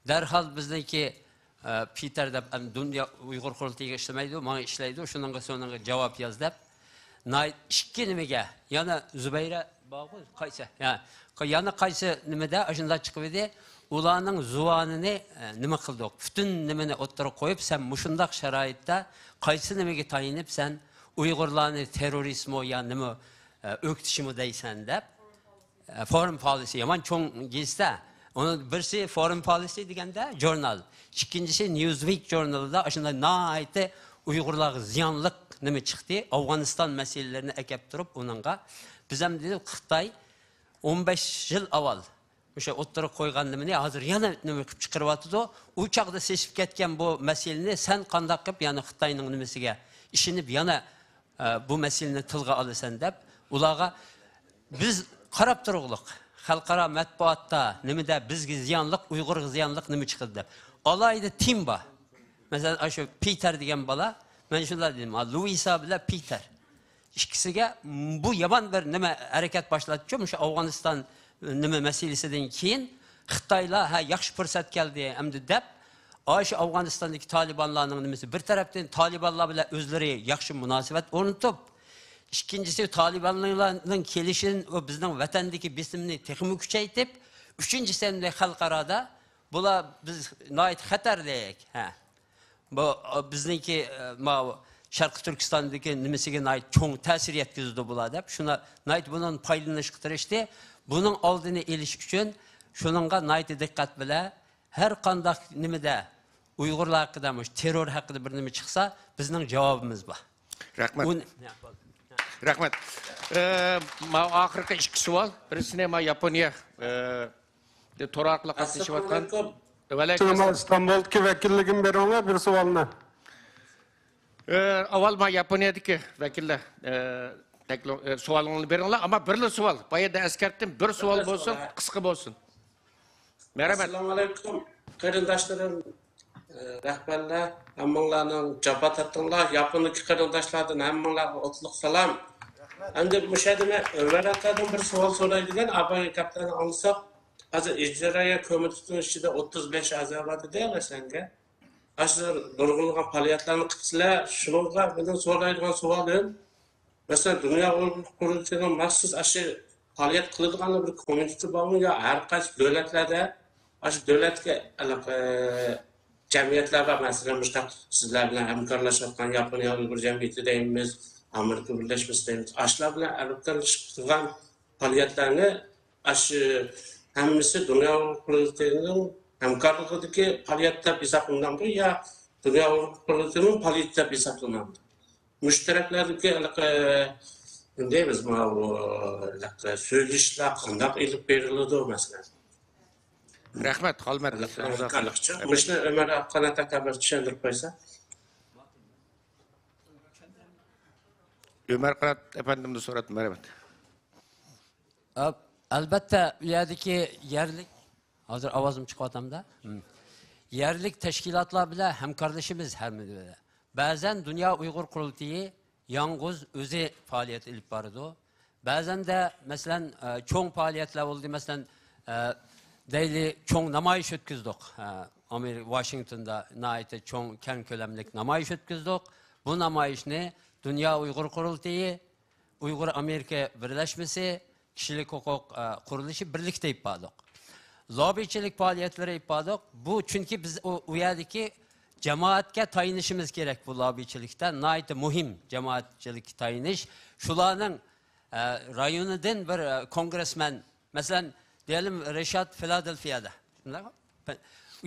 Darhol bizniki Peter deb Dünya Uyg'ur qurultayiga ishlamaydi, menga ishlaydi. Shuningga so'ningga javob yoz deb. Nayt ikki nimaga? Yana Zubayra bog'i qaysi? Yana qaysi nimada ashunda chiqib edi? Ularning zuvanini nima qildik? Butun nimani o'ttirib qo'yib, sen mushundaq sharoitda qaysi nimaga tayinib sen Uyg'urlarni terrorizmi yo nima o'qitishmi deysan deb foreign policy yaman cho'ng gizda. Onu birisi foreign policy deganda jurnal, ikkinchisi Newsweek jurnalida ashunda naytı Uyg'urlarga ziyonliq nima chiqdi? Afg'oniston masalalarini akab turib uningga biz ham dedik Xitoy 15 yil avval o'sha o'ttirib qo'ygan nimani hozir yana nima qilib chiqaryapti. U chaqda sesib ketgan bu masalani sen qanday qilib yana Xitoyning nimasiga ishinib yana bu masalani tilga olasan deb ularga biz qarab turug'liq. Xalqaro matbuotda nimada bizga ziyonliq, Uyg'urga ziyonliq nima chiqdi deb. Alayda Timba. Masalan, shu Peter degan bola, men shunday dedim, Luisa bilan Peter. İkisiga bu yaman bir nima harakat boshlatdi, o'sha Afg'oniston nima masalasidan keyin Xitoylar ha yaxshi fursat keldi endi deb, o'sha Afg'onistondagi Talibanlarning nimasi bir tarafdan Talibanlar bilan o'zlari yaxshi munosabat o'rnatib, ikkinchisi Talibanlarning kelishini va bizning vatandagi besimni texmi kuchaytirib, uchinchisi esa xalqaroda bular biz noit xatarlik. Bu bizniki Sharq Turkistondagi nimasiga noit cho'ng ta'sir yetkazdi bular deb, shuna noit bundan foydalanishga tirishdi. Buning oldini olish uchun shuningga noit diqqat bilan har qanday nimada Uyg'urlar haqida, terror haqida bir nima chiqsa, bizning javobimiz bor. Rahmat. Rahmat. Oxirgi ikki savol. Birinchisi ma Yaponiya to'r orqali qatnashayotgan. İstanbul'daki vekilligim beronga bir savolni. Avval ma Yaponiyadagi vakillar savolingni beringlar, ammo birli savol. Boyada eskartdim, bir savol bo'lsin, qisqa bo'lsin. Merhamet. Assalomu alaykum. Qarindoshlarim, rahbarlar, hammanglarning javob tattinglar, Yaponiyadagi qarindoshlardan hammanglarga o'tliq salom. Endi mushadimi Varaqadan bir savol so'raydigan, Abay kapitani olsak, hozir ijroiya komitetining ichida 35 a'zo bor edi, senga. Hozir nurg'unlagan faoliyatlarni qilsizlar, shunga mendan so'raydigan savolim, masalan, dunyo qurultiyining maxsus ashi faoliyat qiladigan bir komiteti bormi yo har qaysi davlatlarda ashi davlatga jamiyatlar bor, masalan, mushaq sizlar bilan hamkorlashayotgan Yaponiya Uyg'ur jamiyati deymiz, Amerika Birlashma deymiz. Ashlar bilan hamkorlashib turgan faoliyatlarni ashi hammasi dunyo qurultiyining hamkorligidagi faoliyat deb hisoblanadi yo dunyo qurultiyining faoliyati deb hisoblanadi. Mushtaraklardagi deymiz, so'zlashlar qanday ilib beriladi masalan. Rahmat, Xolmat. Buni Ömer Qanat aka bir tushuntirib qo'ysa. Ömer Qanat efendimni so'radim, merhamet. Albatta, u yerdagi yerlik, hozir ovozim chiqyotamda. Yerlik tashkilotlar bilan hamkorlashimiz har birida. Ba'zan Dunyo Uyg'ur qurultiyi yolg'iz o'zi faoliyat olib boradi. Ba'zan da masalan cho'ng faoliyatlar bo'ldi, masalan deyli cho'ng namoyish o'tkazdik. Amerika Washingtonda nayta cho'ng keng ko'lamlik namoyish o'tkazdik. Bu namoyishni Dunyo Uyg'ur qurultiyi, Uyg'ur Amerika birlashmasi, kishilik huquq qurilishi birlikda yapdik. Lobbichilik faoliyatlari yapdik. Bu chunki biz u yerdagi jamoatga tayinishimiz kerak bu lobbichilikda. Nayta muhim jamoatchilik tayinish. Shularning rayonidan bir kongressmen, masalan, diyelim Rashad Philadelphia'da.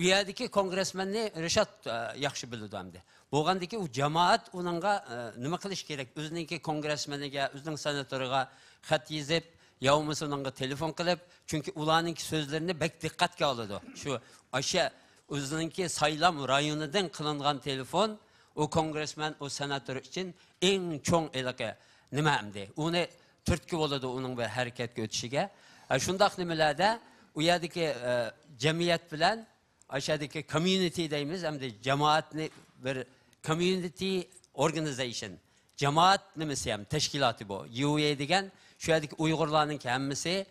U yerdagi kongressmenni Rashad yaxshi biladi hamda. Bo'lgandiki u jamoat uningga nima qilish kerak? O'zining kongressmeniga, o'zining senatoriga xat yozib, yo'qmasa uningga telefon qilib, chunki ularning so'zlarini bek diqqatga oladi. Shu o'sha o'zining saylam rayonidan qilingan telefon o kongressmen, o senator uchun eng cho'ng aloqa nima hamda. Uni turtki bo'ladi uning bir harakatga o'tishiga. Shundaq nimalarda u yerdagi jamiyat bilan aşağıdaki community deymiz, hamda jamoatni bir community organization, jamoat nimasi ham tashkiloti bu. UA degan shu yerdagi Uyg'urlarning hammasi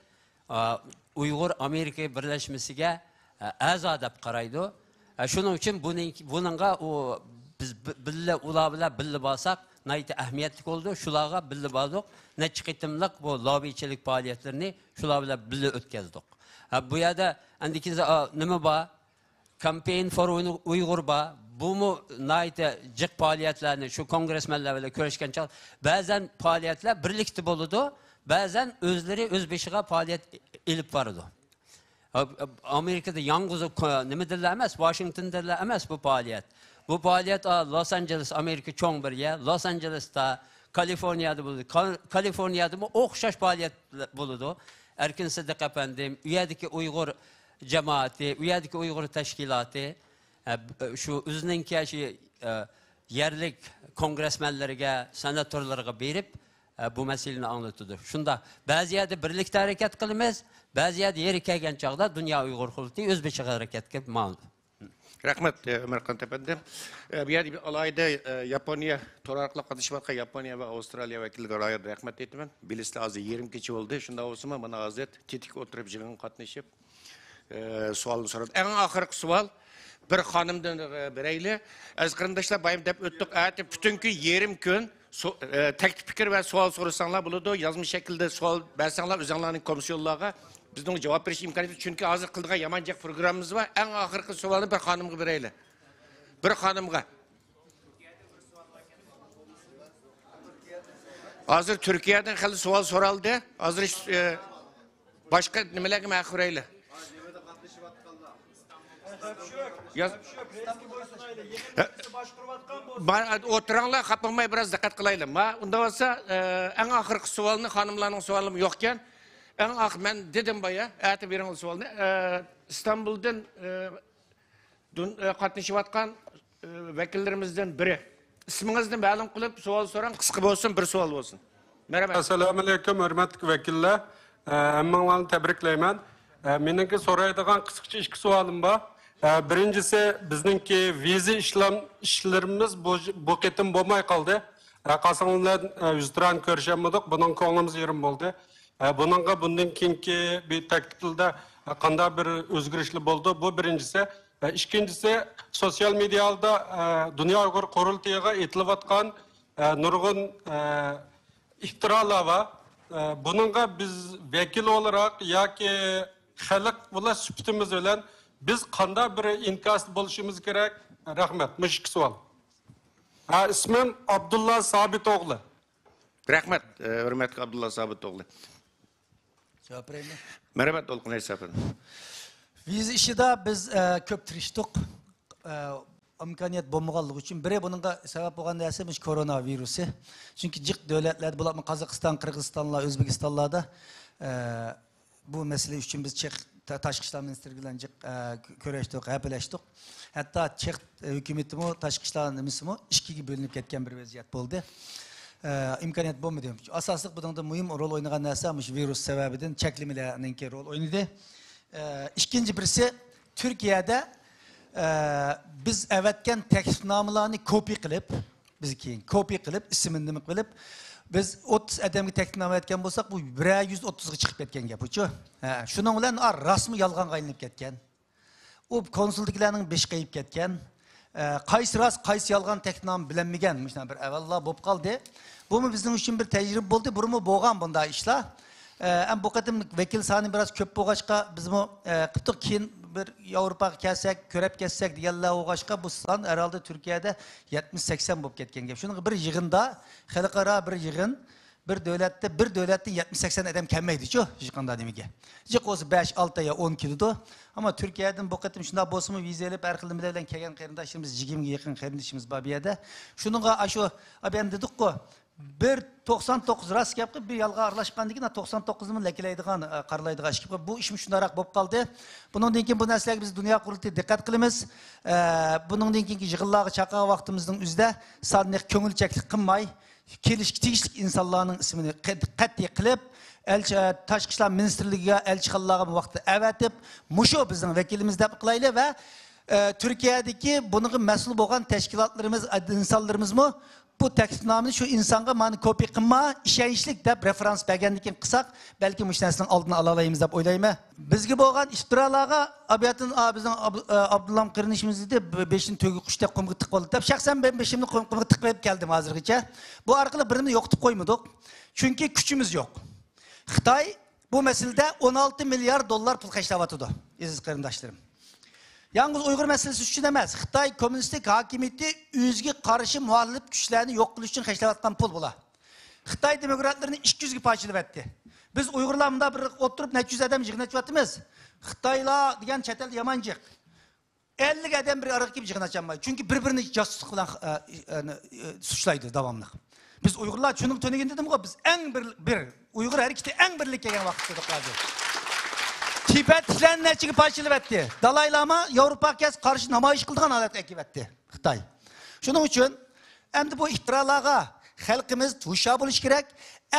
Uyg'ur Amerika birlashmasiga a'zo deb qaraydi. Shuning uchun buningga o biz billa ular bilan billa bo'lsak, nayta ahamiyatli bo'ldi. Shularga billa bo'ldik. Necha qitimliq bu lobbychilik faoliyatlarini shular bilan billa o'tkazdik. Bu yerda andikin nima bor? Campaign for Uyghur bor. Bu mu nayta jiq faoliyatlarni shu kongressmenlar bilan ko'rishgancha ba'zan faoliyatlar birlikda bo'ladi, ba'zan o'zlari o'z beshiga faoliyat ilib boradi. Amerika'da yalnız nimadalar emas, Washington'dalar emas bu faoliyat. Bu faoliyat Los Angeles, Amerika cho'ng bir yer, Los Angeles'ta, Kaliforniyada bo'ladi. Kaliforniyada bu o'xshash faoliyat bo'ladi. Erkin Sidiq efendim, u yerdagi Uyg'ur jamoati, u yerdagi Uyg'ur tashkiloti shu o'zining yerlik kongressmenlarga, senatorlarga berib bu masalani anlatadi. Shunda ba'zi yerda birlikda harakat qilamiz, ba'zi yerda yeri kelgan chog'da Dunyo Uyg'ur qurultiyi o'zbekcha harakatga ma'lum. Rahmat Ömerkan efendim. Bu yerda alayda Yaponiya to'raqliq qatnashmoqqa Yaponiya va Avstraliya vakillariga alohida rahmat aytaman. Bilislar hozir yerim kecha bo'ldi. Shunda bo'lsa-mu mana hozir tetik o'tirib yig'in qatnashib savolni so'radi. Eng oxirgi savol bir xonimdan berayli. Aziz qarindoshlar, bayım deb o'tdik. Ati butunki yerim kun taklif fikir ve savol so'rasanglar bo'ladi. Yozma shaklda savol bersanglar o'zinglarning komissiyonlarga bizning javob berish imkoniyati, chunki hozir qildigan yamanjaq programmamiz var. Eng oxirgi savolni bir xonimga berayli. Bir xonimga. Hozir Turkiyadan hali savol so'raldi. Hozir boshqa nimalarga ma'qurayli. Oturanglar, kapılmayı biraz dikkat kılaylı. Onda olsa en ahırkı sualını, hanımların sualım yokken, en ahır, ben dedim baya, eti birin sualını, İstanbul'dan katlaşıvatkan vekillerimizden biri. İsminizden ma'lum kılıp sual soran, kısa olsun, bir sual olsun. Merhaba. Assalamu alaikum, hürmetli vekiller. Emmağlarını tebrikleymen. Menimki soraydıgan kısıkça iki sualım var. Birincisi bizninki vize işlerimiz bu ketim bo'lmay qoldi. Qasımlar yüzdiran görüşemedik. Bunun konuğumuz yerim oldu. Bundan keyingi bir taklifde qanday bir o'zgarishli bo'ldi. Bu birincisi. İkincisi sosyal medyada Dünya Uyghur Qurultiyiga aytilayotgan nurg'un iftiralar var. Bununla biz vekil olarak yoki xalq bular süptimiz bilan biz qanday bir inkos bo'lishimiz kerak? Rahmat. Mushuk savol. İsmim Abdullah Sabitoğlu. Rahmat, hürmetli Abdullah Sabitoğlu. Cevap vereyim mi? Merhaba Dolqun Efendim. Vize işide biz köp tiriştik. İmkaniyet bo'lmaganligi uchun biri buningga sabab bo'lgan narsa koronavirusi. Çünkü jiq davlatlarda bularmi Qozog'iston, Qirg'izistonlar, O'zbekistonlarda bu mesele için biz Çek Tashqi ishlar ministri bilan ko'rishdik, gaplashdik. Hatto Çek hukumatimi tashqi ishlar nimasimi ikkiga bo'linib ketgan bir vaziyat bo'ldi. İmkoniyat bo'lmadi. Asosli bunda muhim rol o'ynagan narsa virus sababidan cheklamalarning rol o'ynadi. İkinci birisi Türkiye'de biz evetken teklifnomalarni kopi qilib, biz keyin kopi qilib, ismini nima qilib, biz 30 adamga teklifnoma etgan bo'lsak, bu 130 ga chiqib ketgan gap-ku. Shuning bilan rasmi yolg'onga aylanib ketgan. U konsulliklarning beshqayib ketgan. Qaysi ras, qaysi yolg'on teklifnoma bilinmagan, mana bir avvallar bo'lib qoldi. Bu bizning uchun bir tajriba bo'ldi, burmi bo'lgan bunday ishlar. Bu qatim vekil sani biraz köp bo'lg'achqa biz bu qıtıq keyin bir Avrupaga kelsak, ko'rib ketsek deganlar o'g'achqa bu son herhalde Türkiye'de 70-80 bo'lib ketgan gap. Shuning bir yig'inda, xalqaro bir yig'in, bir davlatdan 70-80 adam kelmaydi-ku, hech qanday nimaga. Jiq o'zi 5-6 ya 10 keldi. Ama Türkiye'den bu qatim shunda bo'lsa-mu vizalab har xil nima bilan kelgan qarindoshimiz 20 ga yaqin qarindoshimiz bor bu yerda. Shuningga shu ben dedik-ku, bir 99 rast yaptı, bir yalga arlaşkan değil ki 99'ın lekeleydiğen, karlaydiğen gibi. Bu işim şundarak bop kaldı. Bunun dinkin bu nesliye biz dünya kurultuya dikkat kılımız. Bunun dinkin ki yığıllağı çakağı vaktimizin üzde sadece köngül çeklik kılmay, kelişlik insanların ismini katliye kılıp, Tashqi ishlar ministrligiga elchixonalarga bu vaqtda avatib, mushu bizning vekilimiz deb qilayli va Turkiyadagi bunga mas'ul bo'lgan tashkilotlarimiz, insonlarimizmi bu taklifnomani shu insonga mani kopiya qilma, ishonchlik deb referans bergandan qilsak, balki mush narsaning oldini ola olamiz deb o'ylayman. Bizga bo'lgan iftirolarga abiyatin bizning Abdullam qirinishimizda 5ni to'gi qushdek qumga tiqib oldi deb shaxsan men 5imni qumga tiqib qo'yib keldim hozirgacha. Bu orqali birini yo'qitib qo'ymadik. Chunki kuchimiz yo'q. Xitoy bu masalada 16 milliard dollar pul xarjlayotdi. Aziz qarindoshlarim. Yalnız Uyghur meselesi üçün emas. Xitoy kommunistik hakimiyeti o'ziga qarshi muhalif kuchlarni yo'q qilish uchun xarjlayotgan pul bo'la. Xitoy demokratlarini 200 ga parchalab etdi. Biz Uyg'urlarmda bir o'tirib necha yuz odam yig'inatyapmiz. Xitoylar degan chet el yamanjiq. 50 odam bir araq kelib yig'inachamay. Chunki bir-birini josuslik bilan suçlaydi davomli. Biz Uyg'urlar shuning to'nigan dedim-ku, biz eng bir Uyg'ur harakati eng birlik kelgan vaqtda hozir. Tibetliklarni nechiga parchalab etdi. Dalay Lama Yevropaga qarshi namoyish qilgan holatga kelib etdi Xitoy. Shuning uchun endi bu iftiralarga xalqimiz hushyor bo'lish kerak.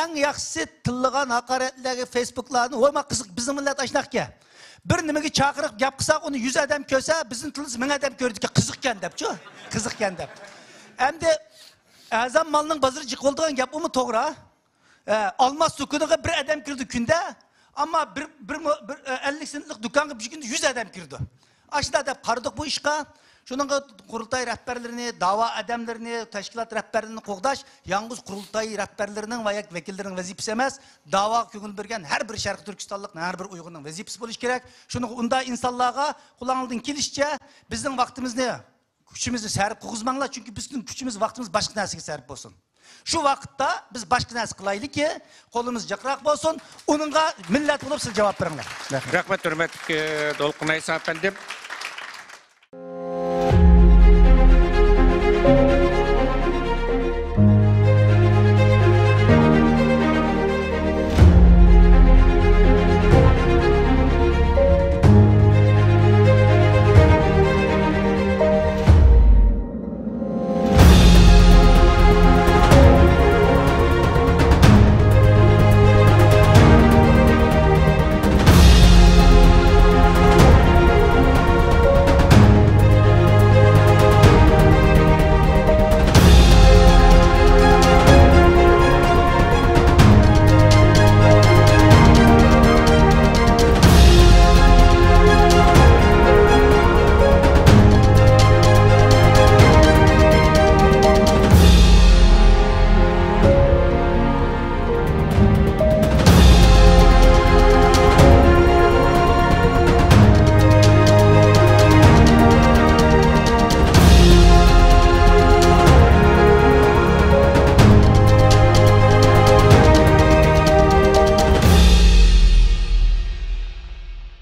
Eng yaxshisi tilligan haqoratlarga Facebooklarni o'yma qiziq bizning millat ashnaqga. Bir nimaga chaqirib gap qilsak, uni 100 odam ko'rsa, bizning tilimiz 1000 odam ko'rdiki, qiziqkan deb-chi. Qiziqkan deb. Endi azam malning bozori jiqoldigan gap umi to'g'ri. Olmos sukuniga bir odam kirdi kunda. Ama bir 50 centlik dükkanı bir günde 100 adam girdi. Aşağıda da qaradık bu işe. Şunun kurultay rehberlerini, dava adamlarını, teşkilat rehberlerini qoğdaş, yalnız kurultay rehberlerinin veya vekillerinin vazifesi emas, dava köngül bergen her bir Şarkı Türkistanlık, her bir Uygur'un vazifesi buluş gerek. Şunu unda insanlığa kullanıldığın kilişçe bizim vaktimiz ne? Güçümüzü sərip qoğuzmanlar, çünkü bizim güçümüz, vaktimiz başka nesine sərip olsun. Şu vakitte biz başka narsa kılaylı ki kolumuz jakrak olsun. Onunla millet bulup siz cevap verin. Rahmet hürmetli Dolqunay efendim.